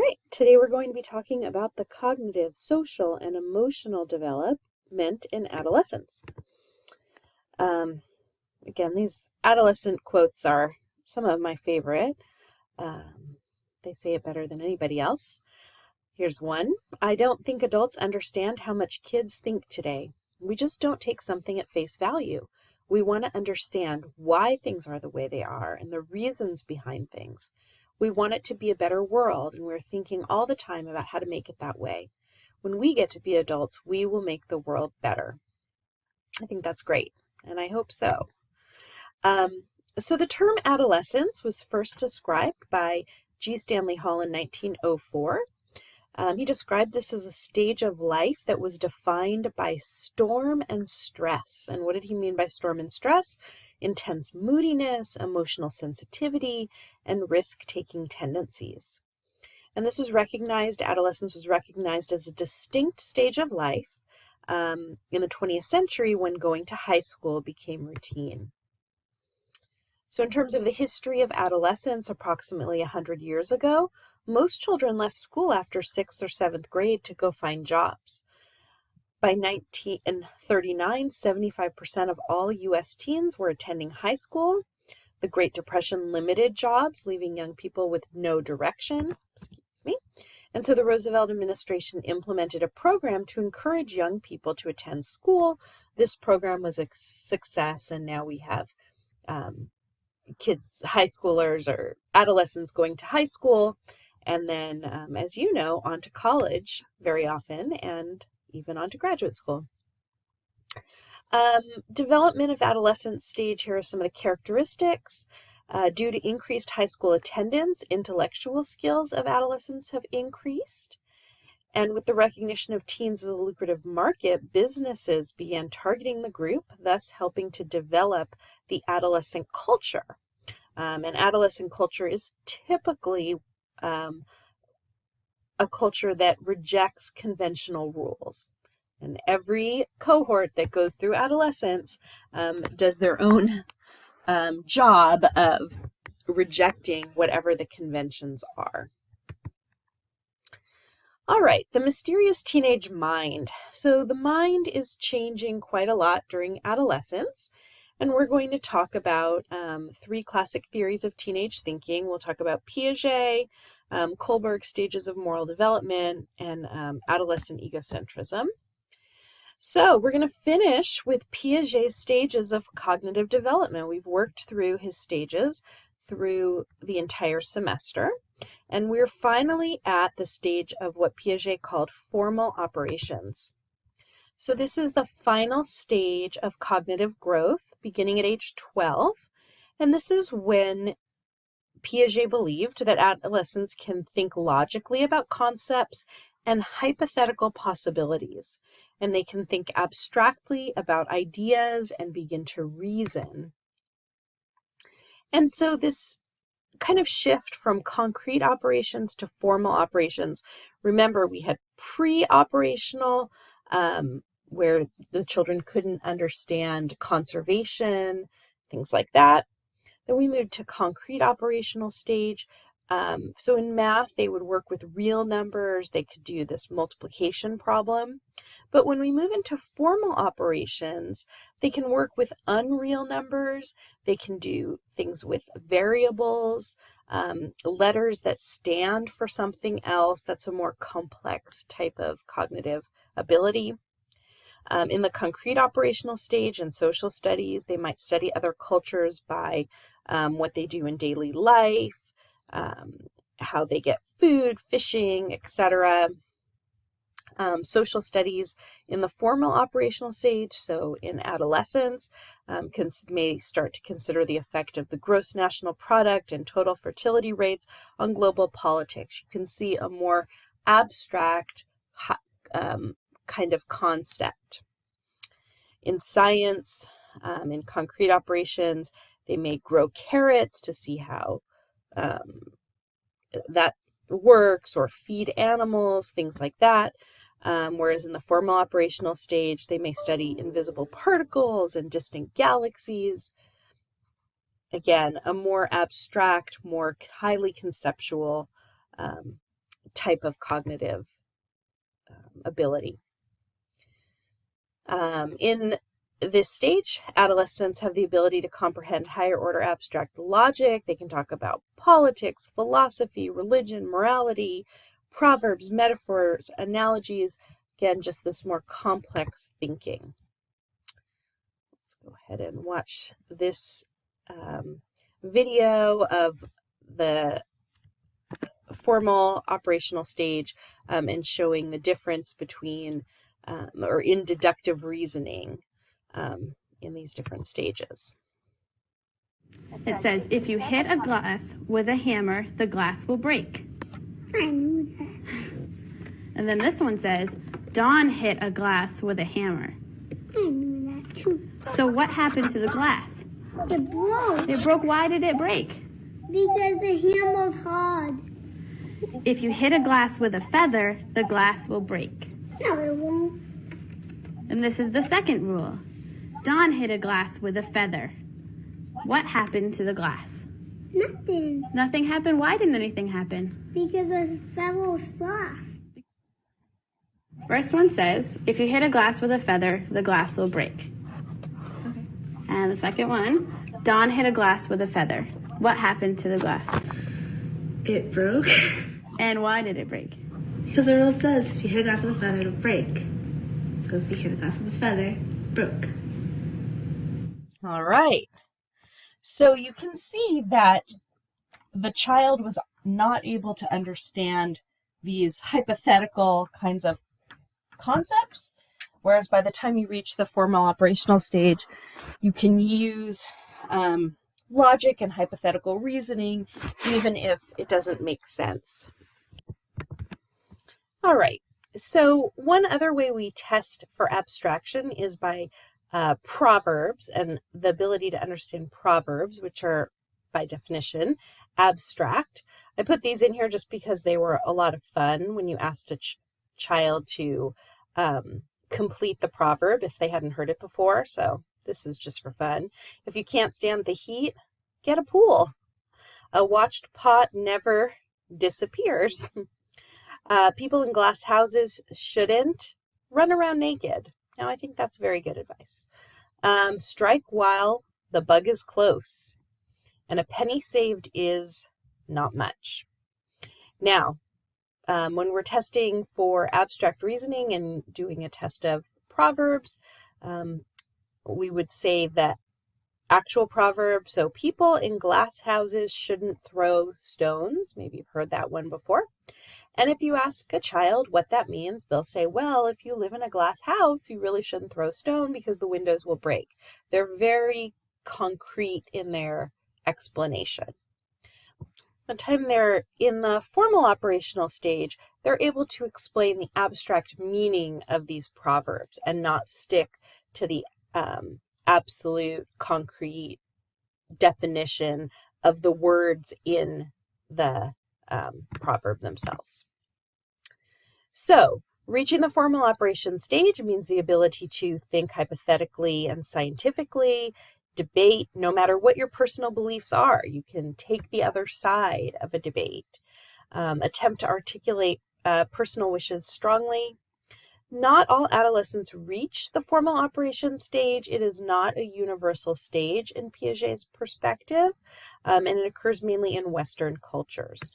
right, today we're going to be talking about the cognitive, social, and emotional development in adolescence. Again, these adolescent quotes are some of my favorite. They say it better than anybody else. Here's one. I don't think adults understand how much kids think today. We just don't take something at face value. We want to understand why things are the way they are and the reasons behind things. We want it to be a better world, and we're thinking all the time about how to make it that way. When we get to be adults, we will make the world better. I think that's great, and I hope so. So the term adolescence was first described by G. Stanley Hall in 1904. He described this as a stage of life that was defined by storm and stress. And what did he mean by storm and stress? Intense moodiness, emotional sensitivity, and risk-taking tendencies. And this was recognized, adolescence was recognized as a distinct stage of life in the 20th century when going to high school became routine. So in terms of the history of adolescence, approximately 100 years ago, most children left school after 6th or 7th grade to go find jobs. By 1939, 75% of all U.S. teens were attending high school. The Great Depression limited jobs, leaving young people with no direction. And so the Roosevelt administration implemented a program to encourage young people to attend school. This program was a success, and now we have kids, high schoolers or adolescents going to high school, and then, as you know, on to college very often, and even on to graduate school. Development of adolescent stage, here are some of the characteristics. Due to increased high school attendance, intellectual skills of adolescents have increased. And with the recognition of teens as a lucrative market, businesses began targeting the group, thus helping to develop the adolescent culture. And adolescent culture is typically a culture that rejects conventional rules. And every cohort that goes through adolescence does their own job of rejecting whatever the conventions are. All right, the mysterious teenage mind. So the mind is changing quite a lot during adolescence, and we're going to talk about 3 classic theories of teenage thinking. We'll talk about Piaget, Kohlberg's stages of moral development, and adolescent egocentrism. So we're going to finish with Piaget's stages of cognitive development. We've worked through his stages through the entire semester. And we're finally at the stage of what Piaget called formal operations. So this is the final stage of cognitive growth, beginning at age 12. And this is when Piaget believed that adolescents can think logically about concepts and hypothetical possibilities. And they can think abstractly about ideas and begin to reason. And so this kind of shift from concrete operations to formal operations. Remember, we had pre-operational, where the children couldn't understand conservation, things like that. Then we moved to concrete operational stage. So in math, they would work with real numbers. They could do this multiplication problem. But when we move into formal operations, they can work with unreal numbers. They can do things with variables, letters that stand for something else. That's a more complex type of cognitive ability. In the concrete operational stage in social studies, they might study other cultures by what they do in daily life, how they get food, fishing, etc. Social studies in the formal operational stage, so in adolescence, may start to consider the effect of the gross national product and total fertility rates on global politics. You can see a more abstract kind of concept. In science, in concrete operations, they may grow carrots to see how that works, or feed animals, things like that. Whereas in the formal operational stage, they may study invisible particles and distant galaxies. Again, a more abstract, more highly conceptual type of cognitive ability. In this stage, adolescents have the ability to comprehend higher order abstract logic. They can talk about politics, philosophy, religion, morality, proverbs, metaphors, analogies. Again, just this more complex thinking. Let's go ahead and watch this video of the formal operational stage and showing the difference between or in deductive reasoning in these different stages. It says, if you hit a glass with a hammer, the glass will break. I knew that. And then this one says, Dawn hit a glass with a hammer. I knew that too. So what happened to the glass? It broke It broke. Why did it break? because the hammer's hard. If you hit a glass with a feather, the glass will break. No, it won't. And this is the second rule. Dawn hit a glass with a feather. What happened to the glass? Nothing. Nothing happened. Why didn't anything happen? Because the feather was soft. First one says, if you hit a glass with a feather, the glass will break. And the second one, Dawn hit a glass with a feather. What happened to the glass? It broke. And why did it break? Because the rule says if you hit a glass with a feather, it'll break. So if you hit a glass with a feather, it broke. All right. So you can see that the child was not able to understand these hypothetical kinds of concepts, whereas by the time you reach the formal operational stage, you can use logic and hypothetical reasoning, even if it doesn't make sense. All right, so one other way we test for abstraction is by proverbs and the ability to understand proverbs, which are by definition abstract. I put these in here just because they were a lot of fun when you asked a child to complete the proverb if they hadn't heard it before. So this is just for fun. If you can't stand the heat, get a pool. A watched pot never disappears. People in glass houses shouldn't run around naked. Now, I think that's very good advice. Strike while the bug is close. And a penny saved is not much. Now, when we're testing for abstract reasoning and doing a test of proverbs, we would say that actual proverbs, so people in glass houses shouldn't throw stones. Maybe you've heard that one before. And if you ask a child what that means, they'll say, well, if you live in a glass house, you really shouldn't throw a stone because the windows will break. They're very concrete in their explanation. By the time they're in the formal operational stage, they're able to explain the abstract meaning of these proverbs and not stick to the absolute concrete definition of the words in the proverb themselves. So, reaching the formal operation stage means the ability to think hypothetically and scientifically, debate, no matter what your personal beliefs are. You can take the other side of a debate, attempt to articulate personal wishes strongly. Not all adolescents reach the formal operation stage. It is not a universal stage in Piaget's perspective, and it occurs mainly in Western cultures.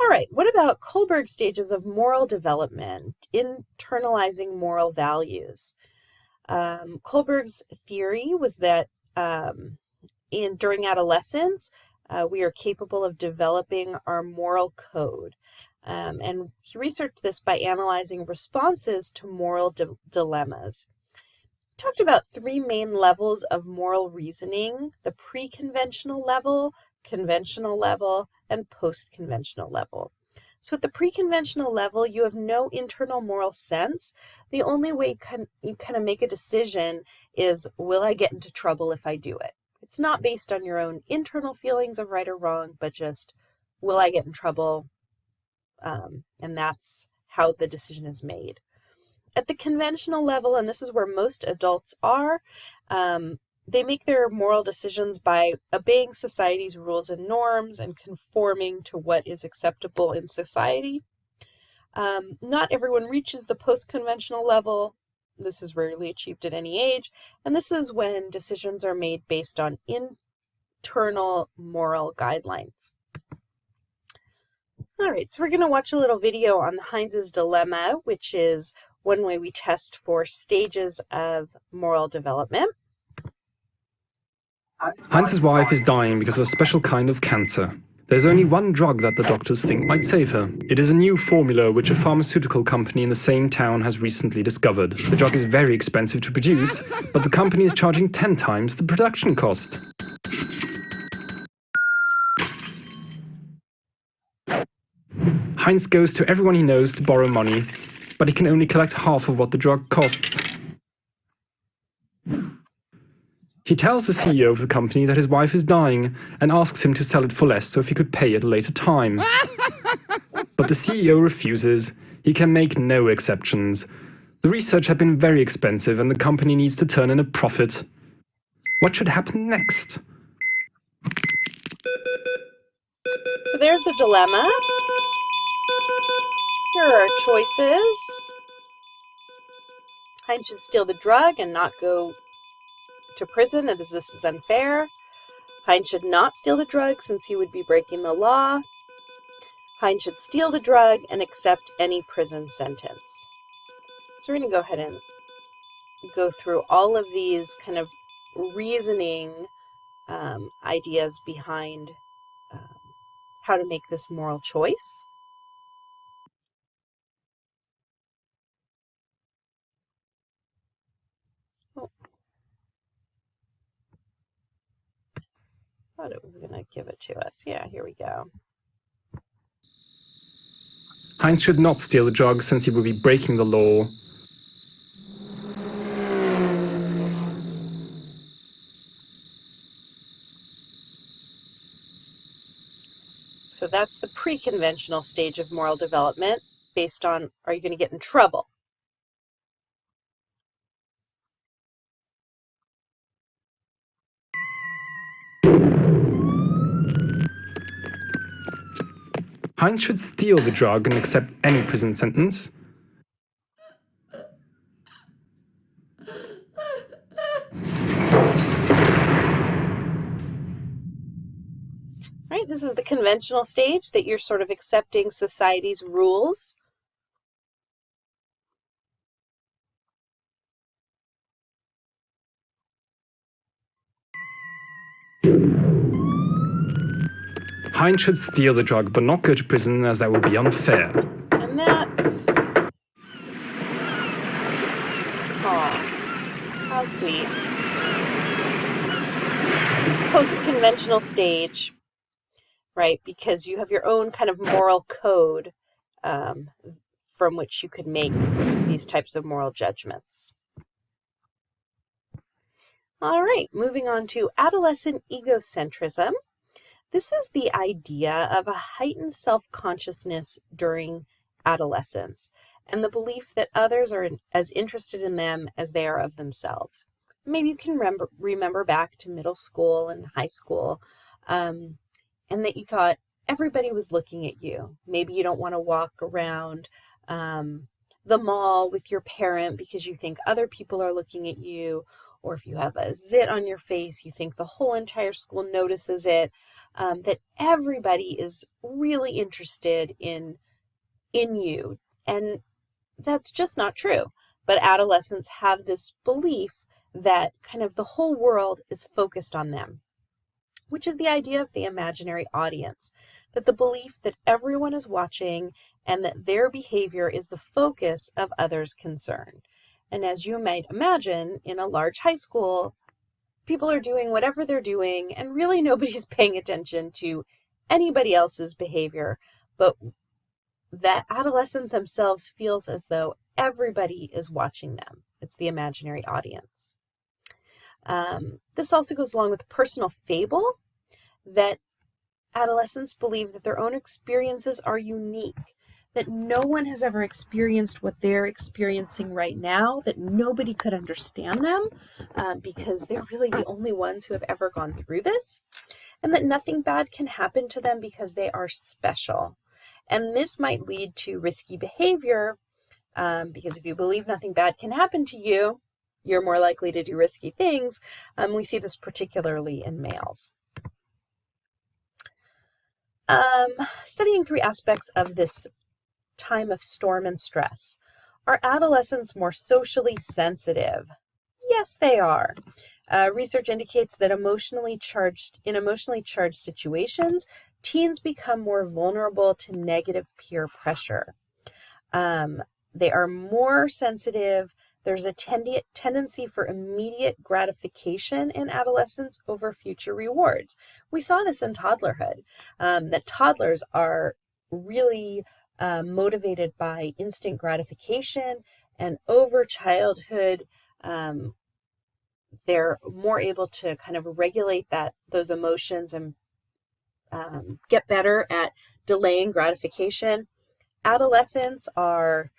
All right, what about Kohlberg's stages of moral development, internalizing moral values? Kohlberg's theory was that during adolescence, we are capable of developing our moral code. And he researched this by analyzing responses to moral dilemmas. He talked about three main levels of moral reasoning: the pre-conventional level, conventional level, and post-conventional level. So at the pre-conventional level, you have no internal moral sense. The only way you kind of make a decision is, will I get into trouble if I do it? It's not based on your own internal feelings of right or wrong, but just, will I get in trouble? And that's how the decision is made. At the conventional level, and this is where most adults are, They make their moral decisions by obeying society's rules and norms and conforming to what is acceptable in society. Not everyone reaches the post-conventional level. This is rarely achieved at any age, and this is when decisions are made based on internal moral guidelines. All right, so we're going to watch a little video on the Heinz's Dilemma, which is one way we test for stages of moral development. Heinz's wife is dying because of a special kind of cancer. There's only one drug that the doctors think might save her. It is a new formula which a pharmaceutical company in the same town has recently discovered. The drug is very expensive to produce, but the company is charging 10 times the production cost. Heinz goes to everyone he knows to borrow money, but he can only collect half of what the drug costs. He tells the CEO of the company that his wife is dying and asks him to sell it for less so if he could pay at a later time. But the CEO refuses. He can make no exceptions. The research had been very expensive and the company needs to turn in a profit. What should happen next? So there's the dilemma. Here are our choices. Heinz should steal the drug and not go to prison, as this is unfair. Heinz should not steal the drug since he would be breaking the law. Heinz should steal the drug and accept any prison sentence. So we're going to go ahead and go through all of these kind of reasoning ideas behind how to make this moral choice. Thought it was going to give it to us. Yeah, here we go. Heinz should not steal the drug since he would be breaking the law. So that's the pre-conventional stage of moral development based on, are you going to get in trouble? Heinz should steal the drug and accept any prison sentence. Right, this is the conventional stage that you're sort of accepting society's rules. Heinz should steal the drug but not go to prison as that would be unfair. And that's... Aw, how sweet. Post-conventional stage, right? Because you have your own kind of moral code from which you could make these types of moral judgments. All right, moving on to adolescent egocentrism. This is the idea of a heightened self-consciousness during adolescence and the belief that others are as interested in them as they are of themselves. Maybe you can remember back to middle school and high school, and that you thought everybody was looking at you. Maybe you don't want to walk around the mall with your parent because you think other people are looking at you, or if you have a zit on your face, you think the whole entire school notices it, that everybody is really interested in you. And that's just not true. But adolescents have this belief that kind of the whole world is focused on them, which is the idea of the imaginary audience, that the belief that everyone is watching and that their behavior is the focus of others' concern. And as you might imagine, in a large high school, people are doing whatever they're doing, and really nobody's paying attention to anybody else's behavior, but that adolescent themselves feels as though everybody is watching them. It's the imaginary audience. This also goes along with the personal fable that adolescents believe that their own experiences are unique, that no one has ever experienced what they're experiencing right now, that nobody could understand them because they're really the only ones who have ever gone through this, and that nothing bad can happen to them because they are special. And this might lead to risky behavior because if you believe nothing bad can happen to you, you're more likely to do risky things. We see this particularly in males. Studying 3 aspects of this time of storm and stress. Are adolescents more socially sensitive? Yes, they are. Research indicates that in emotionally charged situations, teens become more vulnerable to negative peer pressure. They are more sensitive. There's a tendency for immediate gratification in adolescence over future rewards. We saw this in toddlerhood, that toddlers are really motivated by instant gratification, and over childhood, they're more able to kind of regulate those emotions and get better at delaying gratification. Adolescents are,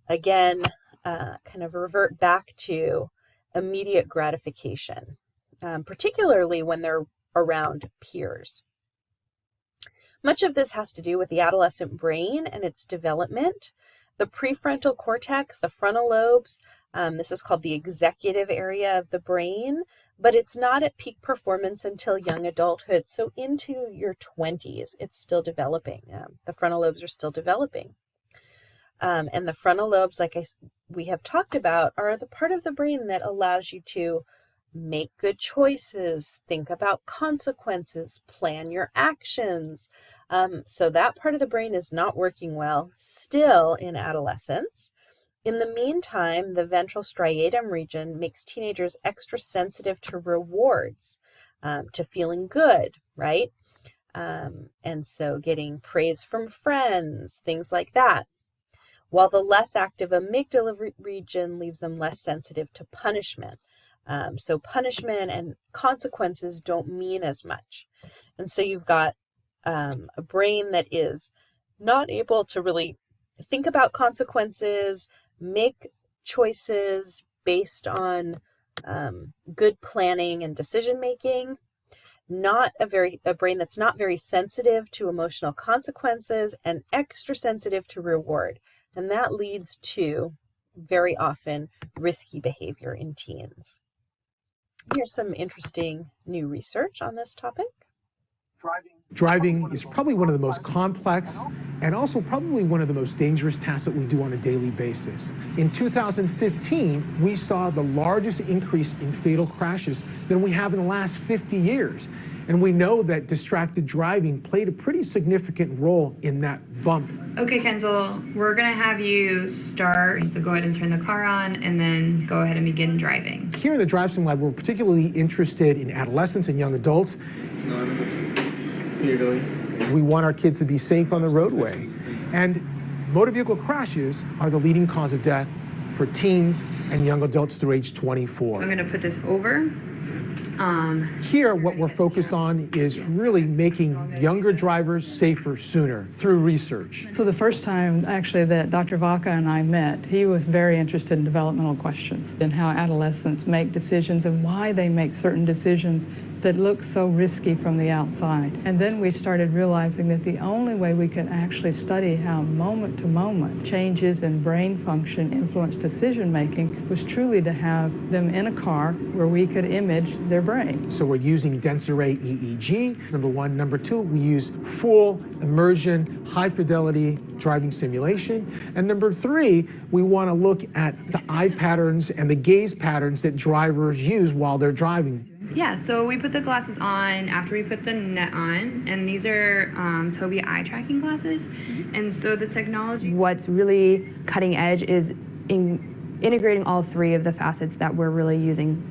again, kind of revert back to immediate gratification, particularly when they're around peers. Much of this has to do with the adolescent brain and its development. The prefrontal cortex, the frontal lobes, this is called the executive area of the brain, but it's not at peak performance until young adulthood. So into your 20s, it's still developing. The frontal lobes are still developing. And the frontal lobes, like we have talked about, are the part of the brain that allows you to make good choices, think about consequences, plan your actions. So that part of the brain is not working well still in adolescence. In the meantime, the ventral striatum region makes teenagers extra sensitive to rewards, to feeling good, right? And so getting praise from friends, things like that. While the less active amygdala region leaves them less sensitive to punishment. So punishment and consequences don't mean as much. And so you've got a brain that is not able to really think about consequences, make choices based on good planning and decision making. Not a brain that's not very sensitive to emotional consequences and extra sensitive to reward. And that leads to, very often, risky behavior in teens. Here's some interesting new research on this topic. Driving is probably one of the most complex and also probably one of the most dangerous tasks that we do on a daily basis. In 2015, we saw the largest increase in fatal crashes than we have in the last 50 years. And we know that distracted driving played a pretty significant role in that bump. Okay, Kenzel, we're gonna have you start. So go ahead and turn the car on and then go ahead and begin driving. Here in the Drive Sim Lab, we're particularly interested in adolescents and young adults. We want our kids to be safe on the roadway. And motor vehicle crashes are the leading cause of death for teens and young adults through age 24. So I'm gonna put this over. Here, what we're focused on is really making younger drivers safer sooner through research. So the first time, actually, that Dr. Vaca and I met, he was very interested in developmental questions and how adolescents make decisions and why they make certain decisions that look so risky from the outside. And then we started realizing that the only way we could actually study how moment-to-moment changes in brain function influence decision-making was truly to have them in a car where we could image their brain. So we're using dense array EEG, number one. Number two, we use full immersion, high-fidelity driving simulation. And number three, we want to look at the eye patterns and the gaze patterns that drivers use while they're driving. Yeah, so we put the glasses on after we put the net on, and these are Tobii eye tracking glasses. And so the technology... What's really cutting edge is integrating all 3 of the facets that we're really using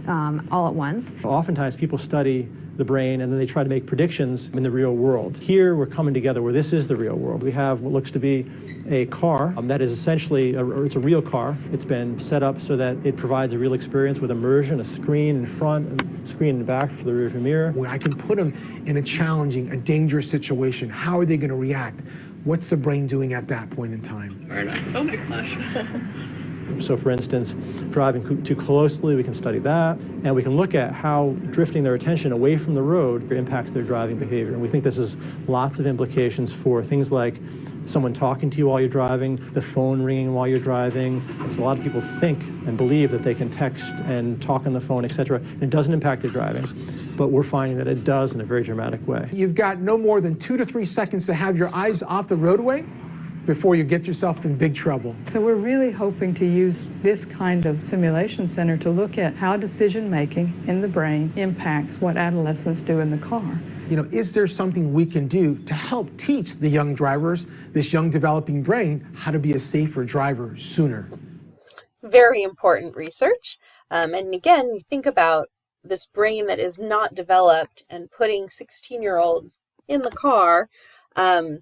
all at once. Oftentimes people study the brain and then they try to make predictions in the real world. Here we're coming together where this is the real world. We have what looks to be a car that is essentially, it's a real car. It's been set up so that it provides a real experience with immersion, a screen in front and screen in back for the rearview mirror. Where I can put them in a challenging, a dangerous situation. How are they going to react? What's the brain doing at that point in time? Oh my gosh. So for instance, driving too closely, we can study that, and we can look at how drifting their attention away from the road impacts their driving behavior. And we think this has lots of implications for things like someone talking to you while you're driving, the phone ringing while you're driving. It's a lot of people think and believe that they can text and talk on the phone, etc., and it doesn't impact their driving. But we're finding that it does in a very dramatic way. You've got no more than 2 to 3 seconds to have your eyes off the roadway before you get yourself in big trouble. So we're really hoping to use this kind of simulation center to look at how decision-making in the brain impacts what adolescents do in the car. You know, is there something we can do to help teach the young drivers, this young developing brain, how to be a safer driver sooner? Very important research. And again, you think about this brain that is not developed and putting 16-year-olds in the car, you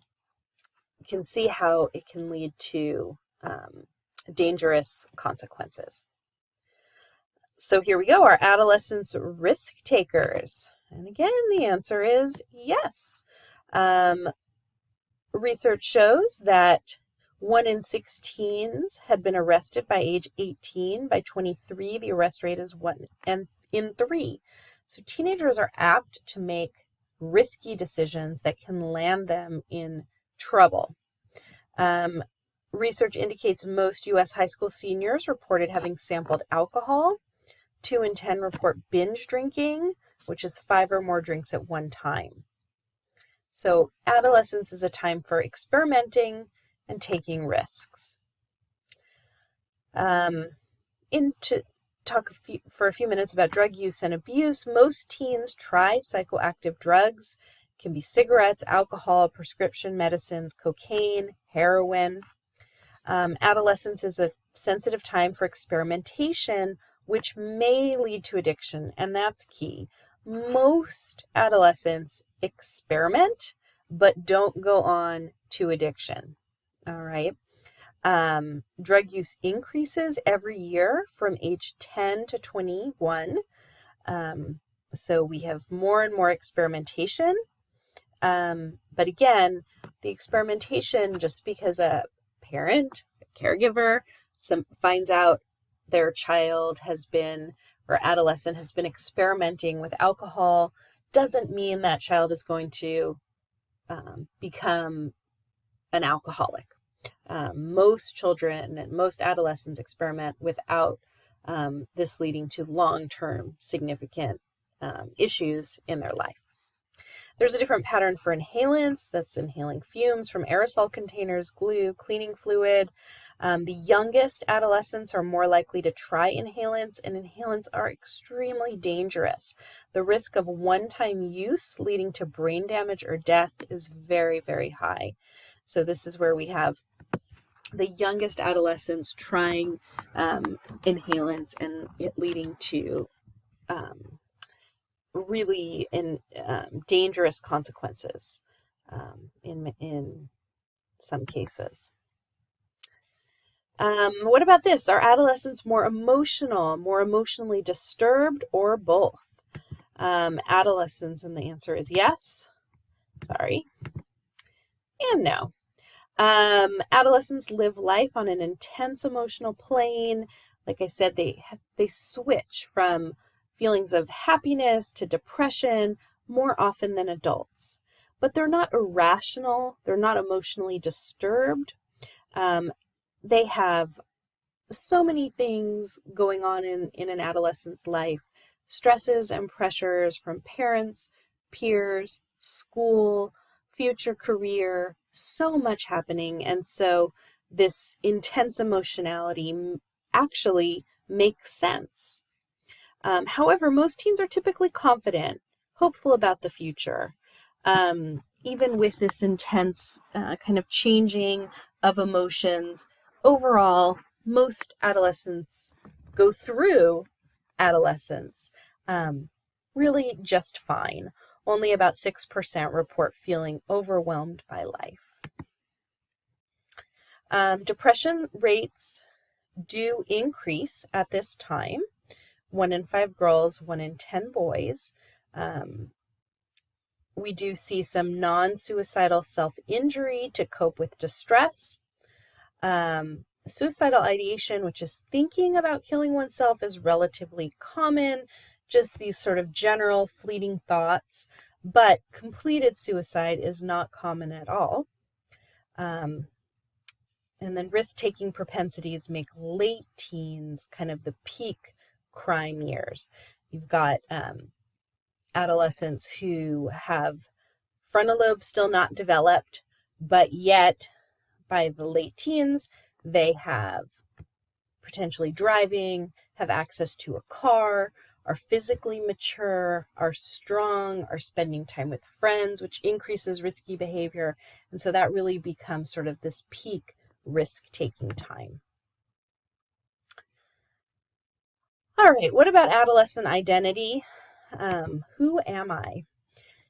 can see how it can lead to dangerous consequences. So here we go, our adolescents risk takers. And again, the answer is yes. Research shows that 1 in 6 teens had been arrested by age 18. By 23, the arrest rate is 1 in 3. So teenagers are apt to make risky decisions that can land them in trouble. Research indicates most U.S. high school seniors reported having sampled alcohol. 2 in 10 report binge drinking, which is 5 or more drinks at one time. So adolescence is a time for experimenting and taking risks. To talk for a few minutes about drug use and abuse, most teens try psychoactive drugs. It can be cigarettes, alcohol, prescription medicines, cocaine, heroin. Adolescence is a sensitive time for experimentation, which may lead to addiction, and that's key. Most adolescents experiment, but don't go on to addiction. All right. Drug use increases every year from age 10 to 21. So we have more and more experimentation. But again, the experimentation, just because a parent, a caregiver, finds out their child has been, or adolescent has been experimenting with alcohol, doesn't mean that child is going to become an alcoholic. Most children and most adolescents experiment without this leading to long-term significant issues in their life. There's a different pattern for inhalants. That's inhaling fumes from aerosol containers, glue, cleaning fluid. The youngest adolescents are more likely to try inhalants, and inhalants are extremely dangerous. The risk of one-time use leading to brain damage or death is very, very high. So this is where we have the youngest adolescents trying inhalants and it leading to really dangerous consequences in some cases. What about this? Are adolescents more emotional, more emotionally disturbed, or both? Adolescents, and the answer is yes. Sorry. And no. Adolescents live life on an intense emotional plane. Like I said, they switch from feelings of happiness to depression more often than adults. But they're not irrational. They're not emotionally disturbed. They have so many things going on in an adolescent's life. Stresses and pressures from parents, peers, school, future career, so much happening. And so this intense emotionality actually makes sense. However, most teens are typically confident, hopeful about the future. Even with this intense kind of changing of emotions, overall, most adolescents go through adolescence really just fine. Only about 6% report feeling overwhelmed by life. Depression rates do increase at this time. 1 in 5 girls, 1 in 10 boys. We do see some non-suicidal self-injury to cope with distress. Suicidal ideation, which is thinking about killing oneself, is relatively common, just these sort of general fleeting thoughts, but completed suicide is not common at all. And then risk-taking propensities make late teens kind of the peak crime years. You've got adolescents who have frontal lobe still not developed, but yet by the late teens, they have potentially driving, have access to a car, are physically mature, are strong, are spending time with friends, which increases risky behavior. And so that really becomes sort of this peak risk-taking time. All right, what about adolescent identity? Who am I?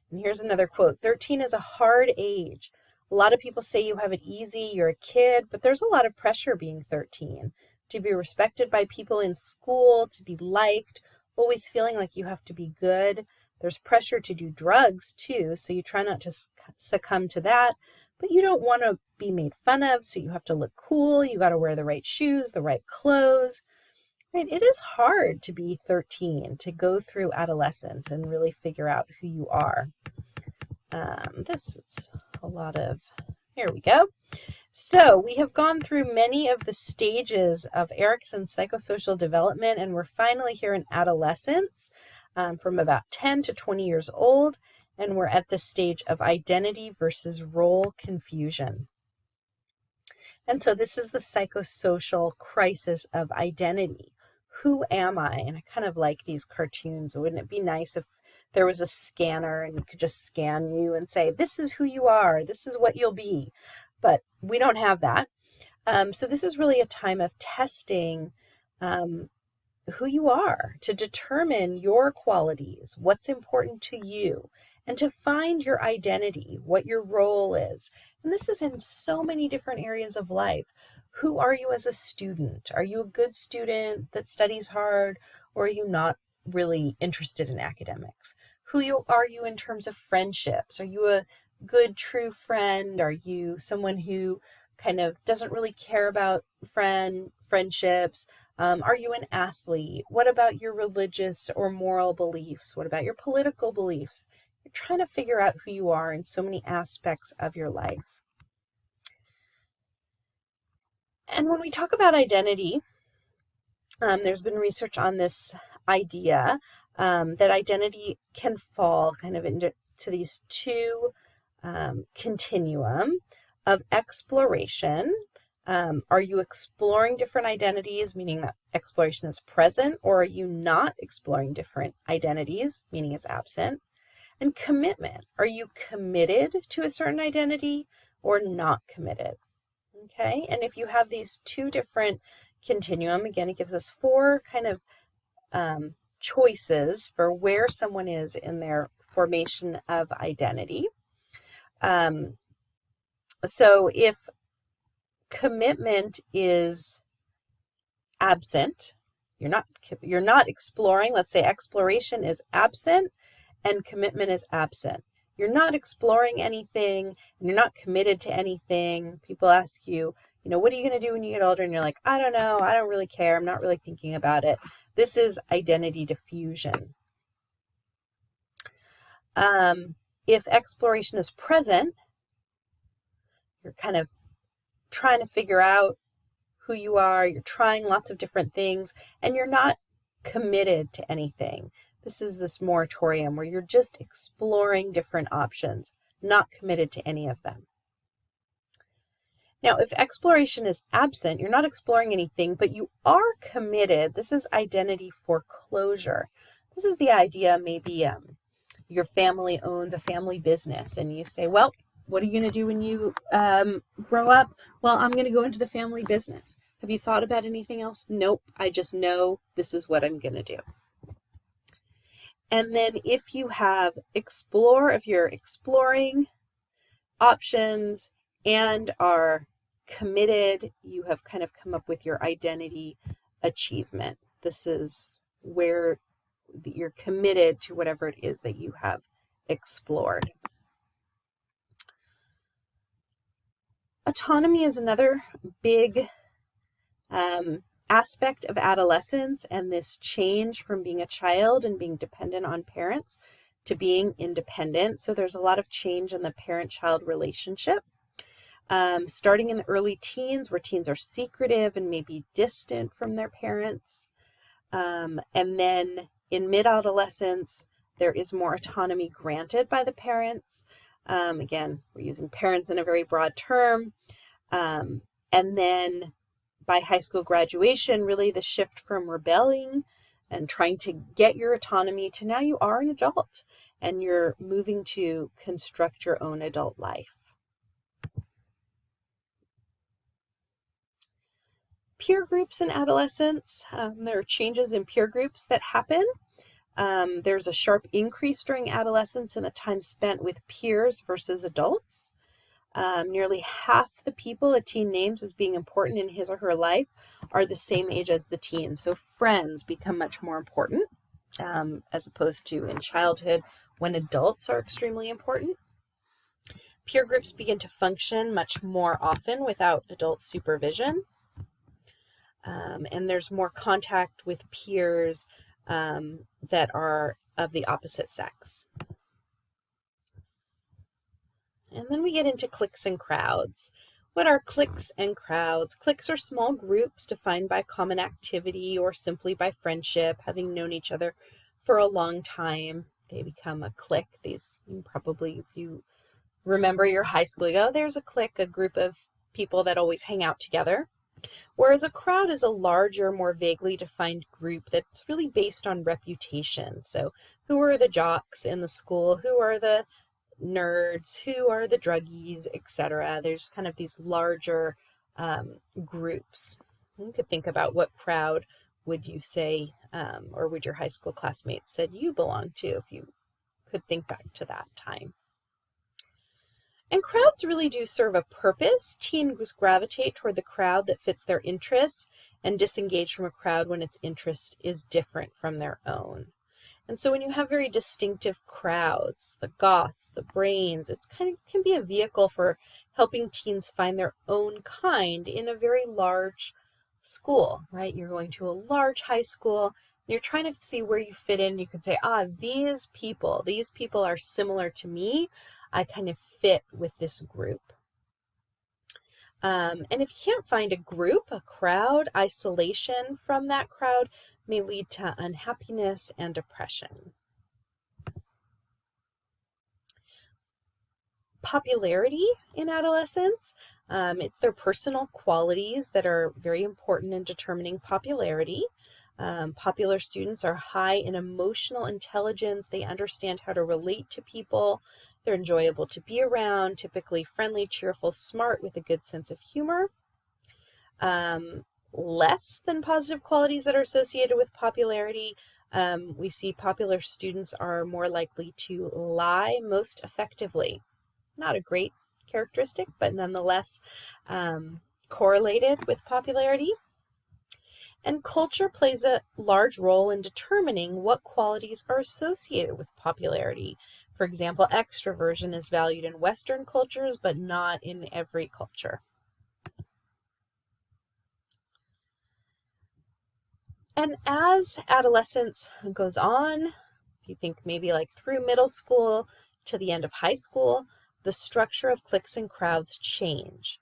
And here's another quote. 13 is a hard age. A lot of people say you have it easy, you're a kid, but there's a lot of pressure being 13. To be respected by people in school, to be liked, always feeling like you have to be good. There's pressure to do drugs too, so you try not to succumb to that, but you don't want to be made fun of, so you have to look cool, you got to wear the right shoes, the right clothes. Right? It is hard to be 13, to go through adolescence and really figure out who you are. This is a lot of, here we go. So we have gone through many of the stages of Erikson's psychosocial development, and we're finally here in adolescence, from about 10 to 20 years old, and we're at the stage of identity versus role confusion. And so this is the psychosocial crisis of identity. Who am I? And I kind of like these cartoons. Wouldn't it be nice if there was a scanner and you could just scan you and say, this is who you are, this is what you'll be. But we don't have that. So this is really a time of testing who you are, to determine your qualities, what's important to you, and to find your identity, what your role is. And this is in so many different areas of life. Who are you as a student? Are you a good student that studies hard, or are you not really interested in academics? Who are you in terms of friendships? Are you a good, true friend? Are you someone who kind of doesn't really care about friendships? Are you an athlete? What about your religious or moral beliefs? What about your political beliefs? You're trying to figure out who you are in so many aspects of your life. And when we talk about identity, there's been research on this idea that identity can fall kind of into these two continuum of exploration. Are you exploring different identities, meaning that exploration is present, or are you not exploring different identities, meaning it's absent? And commitment. Are you committed to a certain identity or not committed? Okay, and if you have these two different continuum, again, it gives us four kind of choices for where someone is in their formation of identity. So if commitment is absent, you're not exploring, let's say exploration is absent and commitment is absent. You're not exploring anything and you're not committed to anything. People ask you, what are you going to do when you get older? And you're like, I don't know. I don't really care. I'm not really thinking about it. This is identity diffusion. If exploration is present, you're kind of trying to figure out who you are. You're trying lots of different things and you're not committed to anything. This is this moratorium where you're just exploring different options, not committed to any of them. Now, if exploration is absent, you're not exploring anything, but you are committed. This is identity foreclosure. This is the idea maybe your family owns a family business and you say, well, what are you going to do when you grow up? Well, I'm going to go into the family business. Have you thought about anything else? Nope. I just know this is what I'm going to do. And then if you have if you're exploring options and are committed, you have kind of come up with your identity achievement. This is where you're committed to whatever it is that you have explored. Autonomy is another big aspect of adolescence, and this change from being a child and being dependent on parents to being independent. So there's a lot of change in the parent-child relationship. Starting in the early teens, where teens are secretive and maybe distant from their parents. And then in mid-adolescence, there is more autonomy granted by the parents. Again, we're using parents in a very broad term. And then by high school graduation, really the shift from rebelling and trying to get your autonomy to now you are an adult and you're moving to construct your own adult life. Peer groups in adolescence. There are changes in peer groups that happen. There's a sharp increase during adolescence in the time spent with peers versus adults. Nearly half the people a teen names as being important in his or her life are the same age as the teen. So friends become much more important as opposed to in childhood when adults are extremely important. Peer groups begin to function much more often without adult supervision. And there's more contact with peers that are of the opposite sex. And then we get into cliques and crowds. What are cliques and crowds? Cliques are small groups defined by common activity or simply by friendship, having known each other for a long time. They become a clique. These, you probably, if you remember your high school, you go, oh, there's a clique, a group of people that always hang out together. Whereas a crowd is a larger, more vaguely defined group that's really based on reputation. So who are the jocks in the school? Who are the nerds? Who are the druggies, etc.? There's kind of these larger groups. You could think about what crowd would you say, or would your high school classmates said you belong to, if you could think back to that time. And crowds really do serve a purpose. Teens gravitate toward the crowd that fits their interests and disengage from a crowd when its interest is different from their own. And so when you have very distinctive crowds, the goths, the brains, it kind of can be a vehicle for helping teens find their own kind in a very large school, right? You're going to a large high school, and you're trying to see where you fit in. You could say, these people are similar to me. I kind of fit with this group. And if you can't find a group, a crowd, isolation from that crowd may lead to unhappiness and depression. Popularity in adolescence. It's their personal qualities that are very important in determining popularity. Popular students are high in emotional intelligence. They understand how to relate to people. They're enjoyable to be around, typically friendly, cheerful, smart, with a good sense of humor. Less than positive qualities that are associated with popularity. We see popular students are more likely to lie most effectively. Not a great characteristic, but nonetheless correlated with popularity. And culture plays a large role in determining what qualities are associated with popularity. For example, extroversion is valued in Western cultures, but not in every culture. And as adolescence goes on, if you think maybe like through middle school to the end of high school, the structure of cliques and crowds change.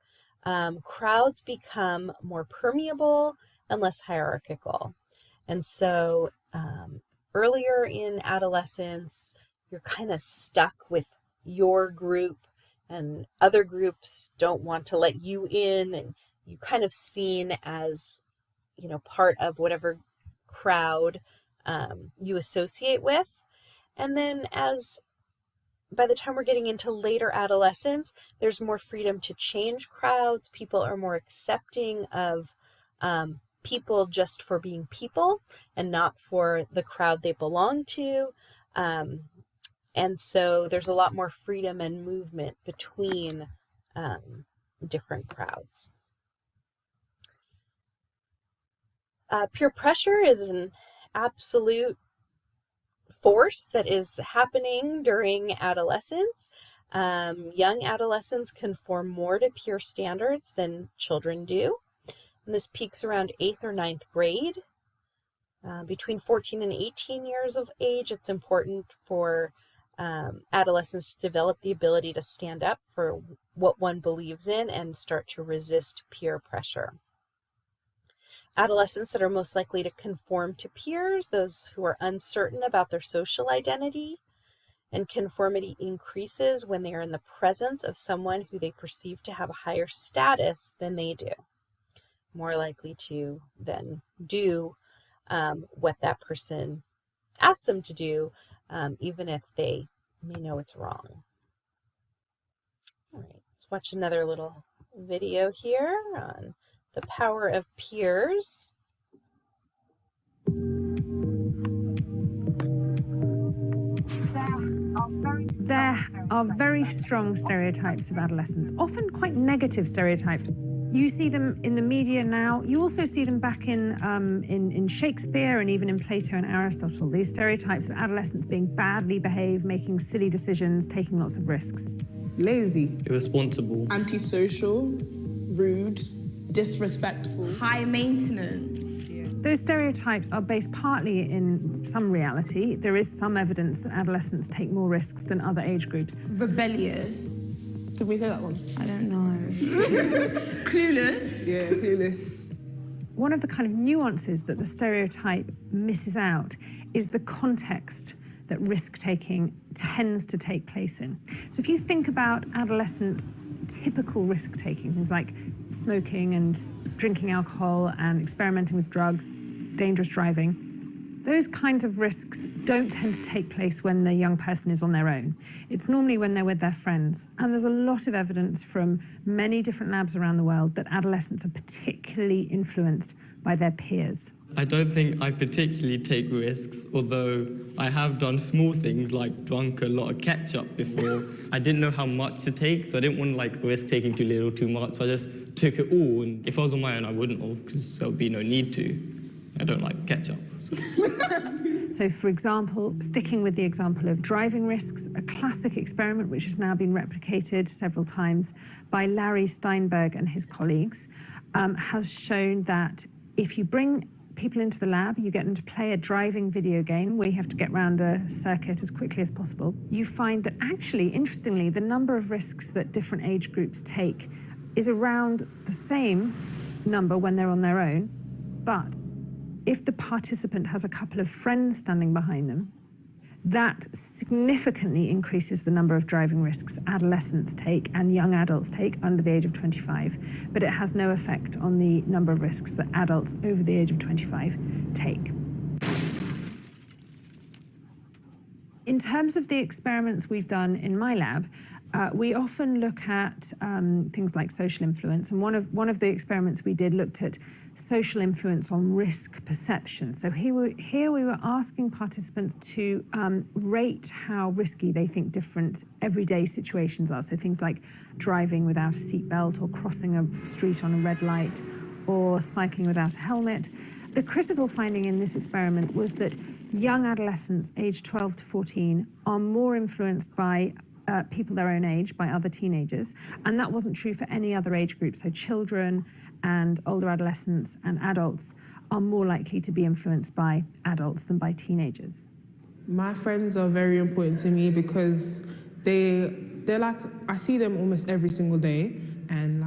Crowds become more permeable and less hierarchical. And so earlier in adolescence, you're kind of stuck with your group and other groups don't want to let you in, and you kind of seen as, part of whatever crowd you associate with. And then by the time we're getting into later adolescence, there's more freedom to change crowds. People are more accepting of people just for being people and not for the crowd they belong to. And so there's a lot more freedom and movement between different crowds. Peer pressure is an absolute force that is happening during adolescence. Young adolescents conform more to peer standards than children do. And this peaks around 8th or 9th grade. Between 14 and 18 years of age, it's important for adolescents to develop the ability to stand up for what one believes in and start to resist peer pressure. Adolescents that are most likely to conform to peers, those who are uncertain about their social identity, and conformity increases when they are in the presence of someone who they perceive to have a higher status than they do. More likely to then do what that person asked them to do, even if they may know it's wrong. All right, let's watch another little video here on the power of peers. There are very strong stereotypes of adolescents, often quite negative stereotypes. You see them in the media now. You also see them back in Shakespeare and even in Plato and Aristotle. These stereotypes of adolescents being badly behaved, making silly decisions, taking lots of risks. Lazy. Irresponsible. Antisocial. Rude. Disrespectful. High maintenance. Those stereotypes are based partly in some reality. There is some evidence that adolescents take more risks than other age groups. Rebellious. Did we say that one? I don't know. Clueless. Yeah, clueless. One of the kind of nuances that the stereotype misses out is the context that risk-taking tends to take place in. So if you think about adolescent typical risk-taking, things like smoking and drinking alcohol and experimenting with drugs, dangerous driving, those kinds of risks don't tend to take place when the young person is on their own. It's normally when they're with their friends. And there's a lot of evidence from many different labs around the world that adolescents are particularly influenced by their peers. I don't think I particularly take risks, although I have done small things like drunk a lot of ketchup before. I didn't know how much to take, so I didn't want to risk taking too little, too much, so I just took it all. And if I was on my own, I wouldn't have, because there would be no need to. I don't like ketchup. So, for example, sticking with the example of driving risks, a classic experiment which has now been replicated several times by Larry Steinberg and his colleagues has shown that if you bring people into the lab, you get them to play a driving video game where you have to get around a circuit as quickly as possible. You find that actually, interestingly, the number of risks that different age groups take is around the same number when they're on their own, but if the participant has a couple of friends standing behind them, that significantly increases the number of driving risks adolescents take and young adults take under the age of 25, but it has no effect on the number of risks that adults over the age of 25 take. In terms of the experiments we've done in my lab, we often look at things like social influence, and one of the experiments we did looked at social influence on risk perception. So here we were asking participants to rate how risky they think different everyday situations are. So things like driving without a seatbelt, or crossing a street on a red light, or cycling without a helmet. The critical finding in this experiment was that young adolescents aged 12 to 14 are more influenced by people their own age, by other teenagers, and that wasn't true for any other age group. So children and older adolescents and adults are more likely to be influenced by adults than by teenagers. My friends are very important to me because they're like, I see them almost every single day, and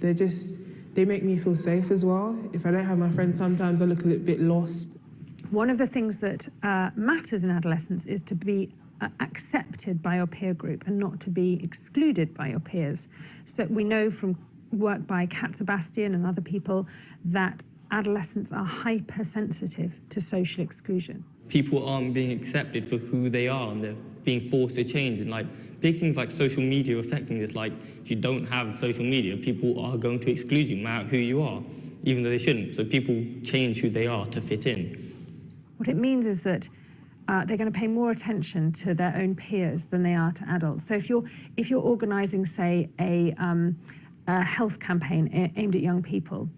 they make me feel safe as well. If I don't have my friends, sometimes I look a little bit lost. One of the things that matters in adolescence is to be accepted by your peer group and not to be excluded by your peers. So we know from work by Kat Sebastian and other people that adolescents are hypersensitive to social exclusion. People aren't being accepted for who they are, and they're being forced to change. And big things like social media affecting this, if you don't have social media, people are going to exclude you no matter who you are, even though they shouldn't. So people change who they are to fit in. What it means is that they're going to pay more attention to their own peers than they are to adults. So if you're organising, say, a health campaign aimed at young people,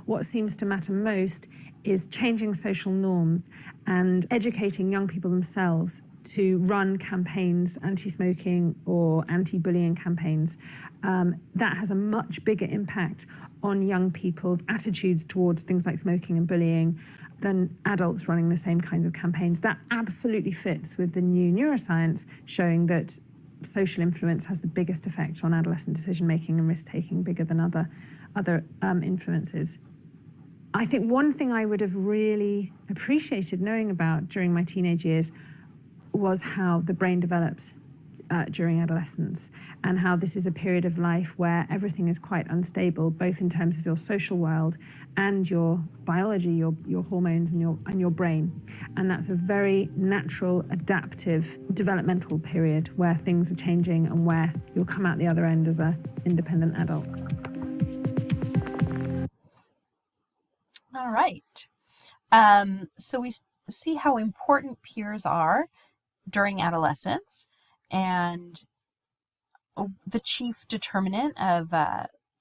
what seems to matter most is changing social norms and educating young people themselves to run campaigns, anti-smoking or anti-bullying campaigns. That has a much bigger impact on young people's attitudes towards things like smoking and bullying than adults running the same kinds of campaigns. That absolutely fits with the new neuroscience showing that social influence has the biggest effect on adolescent decision-making and risk-taking, bigger than other influences. I think one thing I would have really appreciated knowing about during my teenage years was how the brain develops during adolescence, and how this is a period of life where everything is quite unstable, both in terms of your social world and your biology, your hormones and your brain. And that's a very natural, adaptive, developmental period where things are changing and where you'll come out the other end as an independent adult. All right. So we see how important peers are during adolescence, and the chief determinant of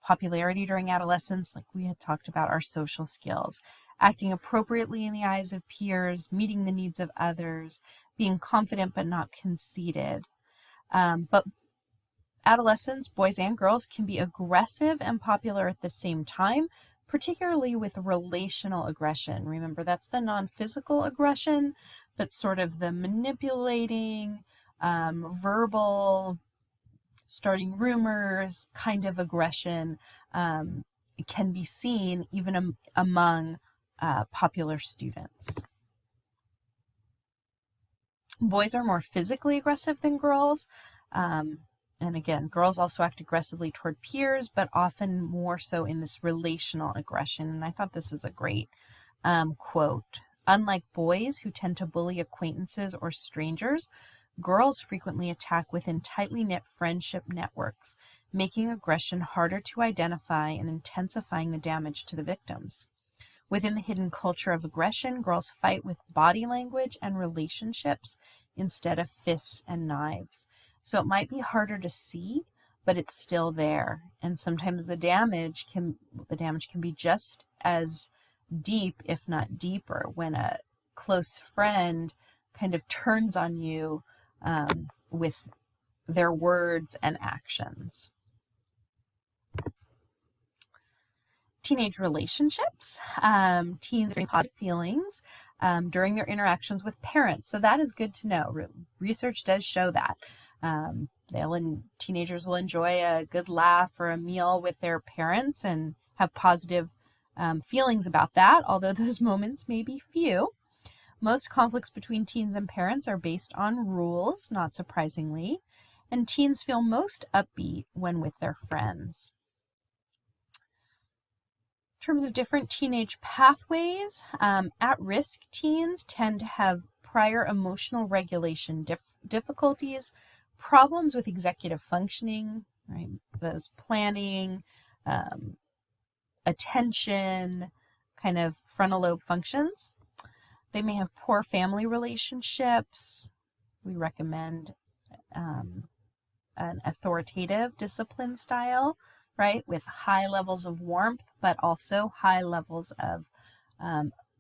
popularity during adolescence, like we had talked about, are social skills. Acting appropriately in the eyes of peers, meeting the needs of others, being confident but not conceited. But adolescents, boys and girls, can be aggressive and popular at the same time, particularly with relational aggression. Remember, that's the non-physical aggression, but sort of the manipulating, verbal, starting rumors kind of aggression can be seen even among popular students. Boys are more physically aggressive than girls. And again, girls also act aggressively toward peers, but often more so in this relational aggression. And I thought this is a great quote. Unlike boys who tend to bully acquaintances or strangers, girls frequently attack within tightly knit friendship networks, making aggression harder to identify and intensifying the damage to the victims. Within the hidden culture of aggression, girls fight with body language and relationships instead of fists and knives. So it might be harder to see, but it's still there. And sometimes the damage can be just as deep, if not deeper, when a close friend kind of turns on you with their words and actions. Teenage relationships. Teens experience positive feelings during their interactions with parents. So that is good to know. Research does show that. Teenagers will enjoy a good laugh or a meal with their parents and have positive feelings about that, although those moments may be few. Most conflicts between teens and parents are based on rules, not surprisingly, and teens feel most upbeat when with their friends. In terms of different teenage pathways, at-risk teens tend to have prior emotional regulation difficulties, problems with executive functioning, right? Those planning, attention, kind of frontal lobe functions. They may have poor family relationships. We recommend an authoritative discipline style, right, with high levels of warmth, but also high levels of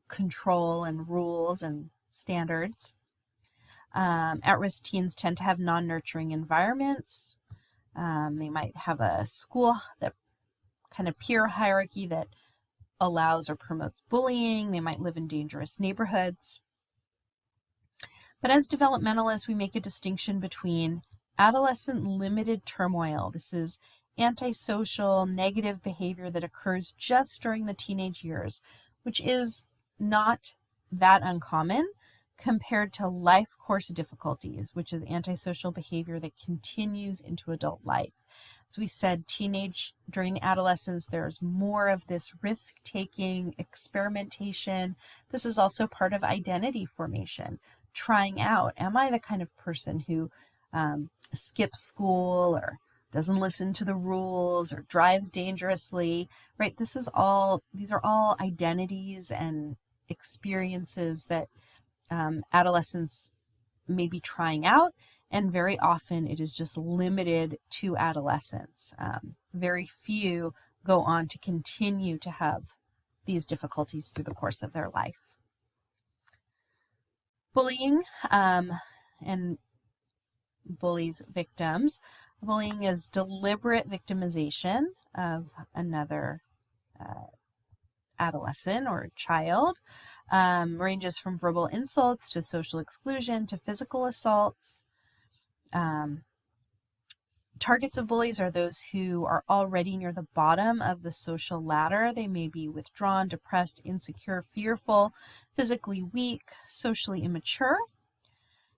control and rules and standards. At-risk teens tend to have non-nurturing environments. They might have a school that kind of peer hierarchy that allows or promotes bullying. They might live in dangerous neighborhoods. But as developmentalists, we make a distinction between adolescent limited turmoil. This is antisocial, negative behavior that occurs just during the teenage years, which is not that uncommon compared to life course difficulties, which is antisocial behavior that continues into adult life. So we said during the adolescence, there's more of this risk-taking, experimentation. This is also part of identity formation, trying out, am I the kind of person who skips school or doesn't listen to the rules or drives dangerously, right? These are all identities and experiences that adolescents may be trying out, and very often it is just limited to adolescence. Very few go on to continue to have these difficulties through the course of their life. Bullying and bullies' victims. Bullying is deliberate victimization of another adolescent or child, ranges from verbal insults to social exclusion to physical assaults. Targets of bullies are those who are already near the bottom of the social ladder. They may be withdrawn, depressed, insecure, fearful, physically weak, socially immature.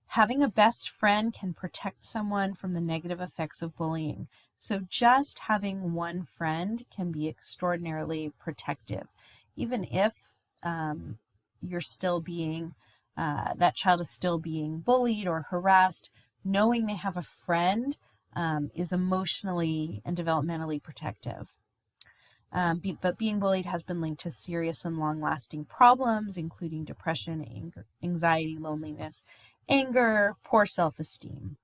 Having a best friend can protect someone from the negative effects of bullying. So just having one friend can be extraordinarily protective. Even if you're still being, that child is still being bullied or harassed, knowing they have a friend is emotionally and developmentally protective. But being bullied has been linked to serious and long-lasting problems, including depression, anger, anxiety, loneliness, anger, poor self-esteem.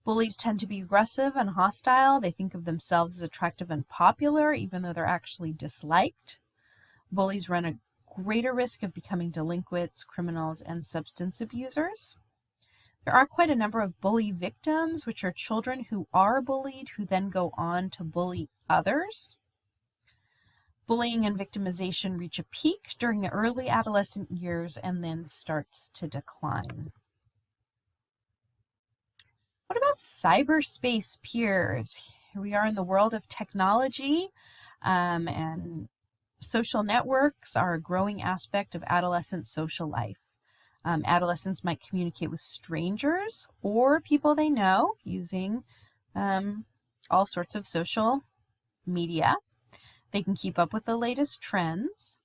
Bullies tend to be aggressive and hostile. They think of themselves as attractive and popular, even though they're actually disliked. Bullies run a greater risk of becoming delinquents, criminals, and substance abusers. There are quite a number of bully victims, which are children who are bullied, who then go on to bully others. Bullying and victimization reach a peak during the early adolescent years and then starts to decline. What about cyberspace peers? Here we are in the world of technology, and social networks are a growing aspect of adolescent social life. Adolescents might communicate with strangers or people they know using all sorts of social media. They can keep up with the latest trends.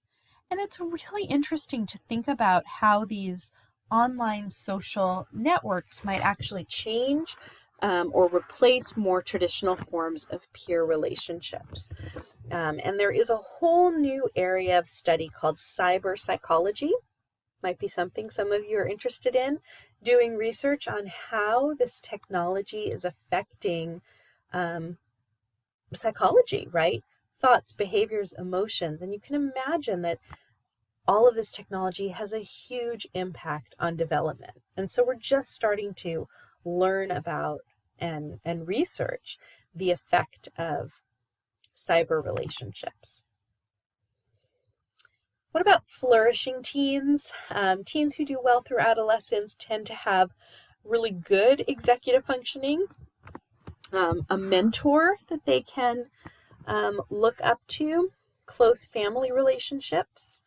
And it's really interesting to think about how these online social networks might actually change or replace more traditional forms of peer relationships. And there is a whole new area of study called cyber psychology. Might be something some of you are interested in, doing research on how this technology is affecting psychology, right? Thoughts, behaviors, emotions. And you can imagine that all of this technology has a huge impact on development. And so we're just starting to learn about and research the effect of cyber relationships. What about flourishing teens? Teens who do well through adolescence tend to have really good executive functioning, a mentor that they can look up to, close family relationships,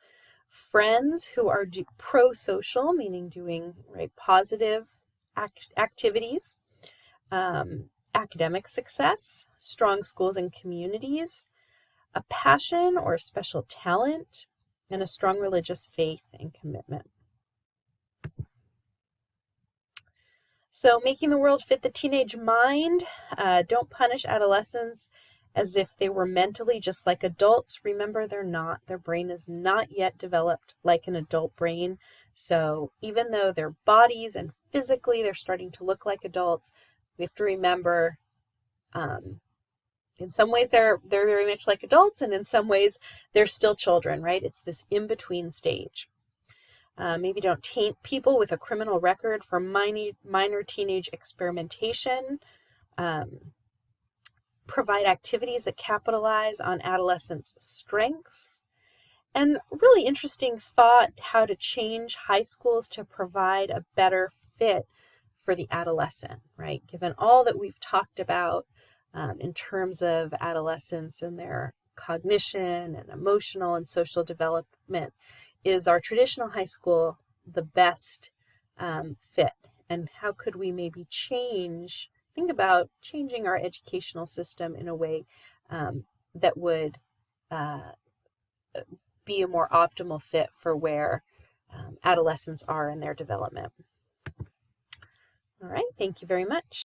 friends who are pro-social, meaning doing positive activities, academic success, strong schools and communities, a passion or a special talent, and a strong religious faith and commitment. So making the world fit the teenage mind. Don't punish adolescents as if they were mentally just like adults. Remember, they're not. Their brain is not yet developed like an adult brain. So even though their bodies and physically they're starting to look like adults, we have to remember in some ways they're very much like adults, and in some ways they're still children, right? It's this in-between stage. Maybe don't taint people with a criminal record for minor teenage experimentation. Provide activities that capitalize on adolescents' strengths. And really interesting thought, how to change high schools to provide a better fit for the adolescent, right? Given all that we've talked about in terms of adolescents and their cognition and emotional and social development, is our traditional high school the best fit? And how could we maybe think about changing our educational system in a way that would be a more optimal fit for where adolescents are in their development? All right, thank you very much.